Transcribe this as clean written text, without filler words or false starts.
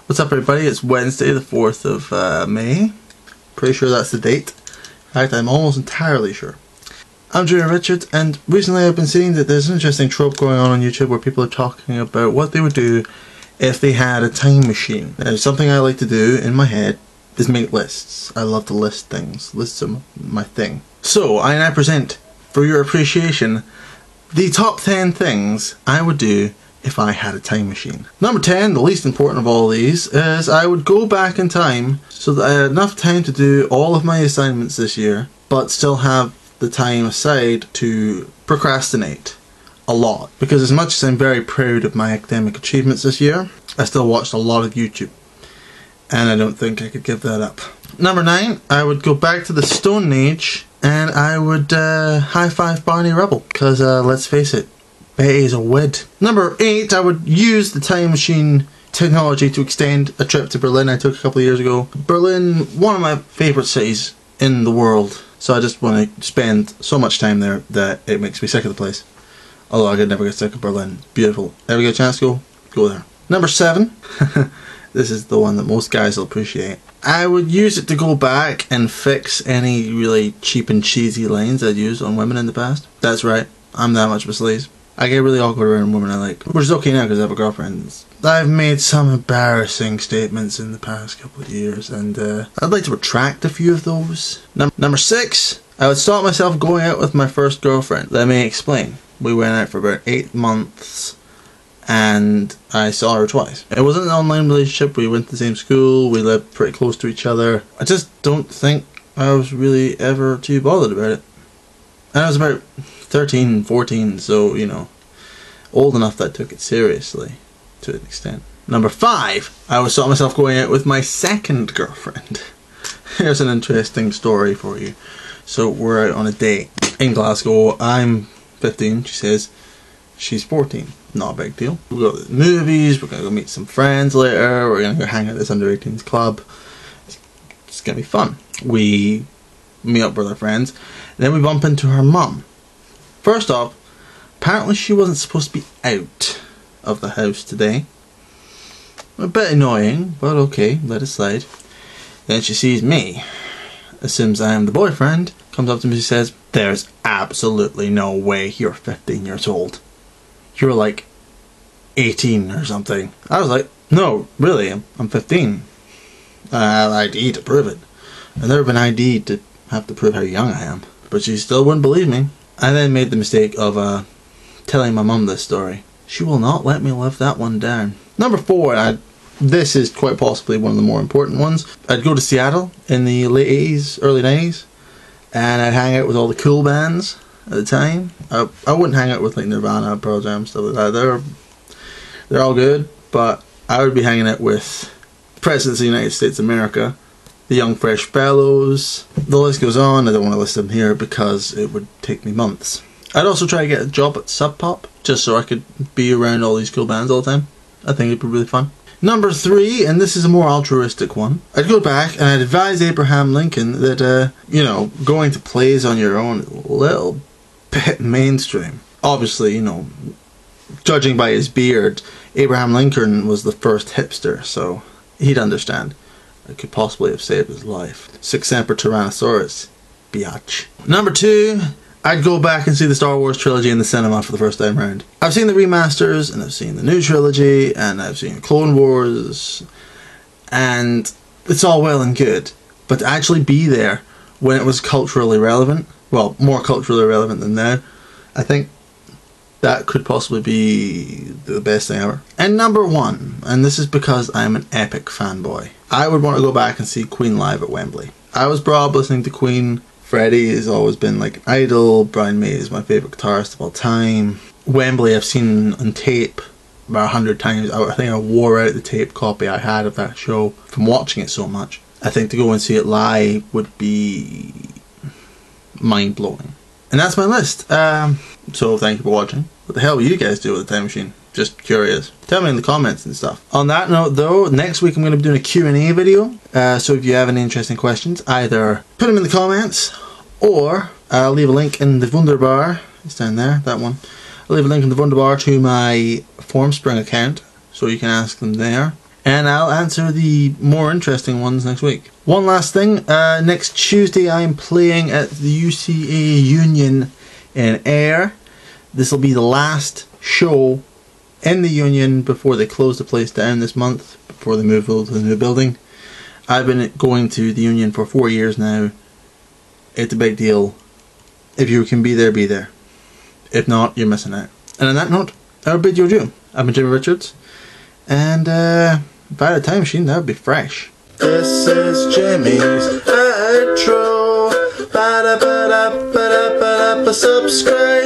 What's up everybody, it's Wednesday the 4th of May. Pretty sure that's the date. In fact, I'm almost entirely sure. I'm Julian Richards, and recently I've been seeing that there's an interesting trope going on YouTube where people are talking about what they would do if they had a time machine. Now, something I like to do in my head is make lists. I love to list things. Lists are my thing. So, I now present, for your appreciation, the top 10 things I would do if I had a time machine. Number 10, the least important of all these, is I would go back in time so that I had enough time to do all of my assignments this year, but still have the time aside to procrastinate a lot. Because as much as I'm very proud of my academic achievements this year, I still watched a lot of YouTube, and I don't think I could give that up. Number 9, I would go back to the Stone Age and I would high-five Barney Rubble, because let's face it, Betty's a wid. Number 8, I would use the time machine technology to extend a trip to Berlin I took a couple of years ago. Berlin, one of my favourite cities in the world, so I just want to spend so much time there that it makes me sick of the place. Although I could never get sick of Berlin. Beautiful. Ever get a chance to go there. Number 7, this is the one that most guys will appreciate. I would use it to go back and fix any really cheap and cheesy lines I'd used on women in the past. That's right, I'm that much of a sleaze. I get really awkward around women I like, which is okay now because I have a girlfriend. I've made some embarrassing statements in the past couple of years, and I'd like to retract a few of those. Number 6, I would stop myself going out with my first girlfriend. Let me explain. We went out for about 8 months, and I saw her twice. It wasn't an online relationship. We went to the same school. We lived pretty close to each other. I just don't think I was really ever too bothered about it. And I was about 13, 14, so, you know, old enough that I took it seriously, to an extent. Number 5, I would stop myself going out with my second girlfriend. Here's an interesting story for you. So, we're out on a date in Glasgow. I'm 15, she says. She's 14. Not a big deal. We'll go to the movies, we're going to go meet some friends later, we're going to go hang out at this under-18s club. It's going to be fun. We meet up with our friends, and then we bump into her mum. First off, apparently she wasn't supposed to be out of the house today. A bit annoying, but okay, let it slide. Then she sees me, assumes I am the boyfriend, comes up to me and says, "There's absolutely no way you're 15 years old. You're like 18 or something." I was like, "No, really, I'm 15. I have ID to prove it. I've never been ID to have to prove how young I am." But she still wouldn't believe me. I then made the mistake of telling my mum this story. She will not let me live that one down. Number 4, this is quite possibly one of the more important ones. I'd go to Seattle in the late 80s, early 90s, and I'd hang out with all the cool bands at the time. I wouldn't hang out with like Nirvana, Pearl Jam, stuff like that. They're all good, but I would be hanging out with the Presidents of the United States of America, the Young Fresh Fellows, the list goes on. I don't want to list them here because it would take me months. I'd also try to get a job at Sub Pop, just so I could be around all these cool bands all the time. I think it'd be really fun. Number 3, and this is a more altruistic one. I'd go back and I'd advise Abraham Lincoln that, you know, going to plays on your own is a little bit mainstream. Obviously, you know, judging by his beard, Abraham Lincoln was the first hipster, so he'd understand. I could possibly have saved his life. Sic Semper Tyrannosaurus, biatch. Number 2, I'd go back and see the Star Wars trilogy in the cinema for the first time round. I've seen the remasters, and I've seen the new trilogy, and I've seen Clone Wars, and it's all well and good. But to actually be there when it was culturally relevant, well, more culturally relevant than now, I think that could possibly be the best thing ever. And number 1, and this is because I'm an epic fanboy, I would want to go back and see Queen live at Wembley. I was brought up listening to Queen. Freddie has always been like an idol. Brian May is my favourite guitarist of all time. Wembley I've seen on tape about 100 times. I think I wore out the tape copy I had of that show from watching it so much. I think to go and see it live would be mind-blowing. And that's my list. So thank you for watching. What the hell will you guys do with the time machine? Just curious. Tell me in the comments and stuff. On that note though, next week I'm going to be doing a Q&A video. So if you have any interesting questions, either put them in the comments or I'll leave a link in the Wunderbar. It's down there, that one. I'll leave a link in the Wunderbar to my Formspring account so you can ask them there. and I'll answer the more interesting ones next week. One last thing, next Tuesday I am playing at the UCA Union in Ayr. This will be the last show in the Union before they close the place down this month, before they move over to the new building. I've been going to the Union for 4 years now. It's a big deal. If you can be there, be there. If not, you're missing out. And on that note, I'll bid you adieu. I've been Jimmy Richards, and by the time machine, that would be fresh. This is Jimmy's outro. Ba-da-ba-da-ba-da-ba-da. Subscribe.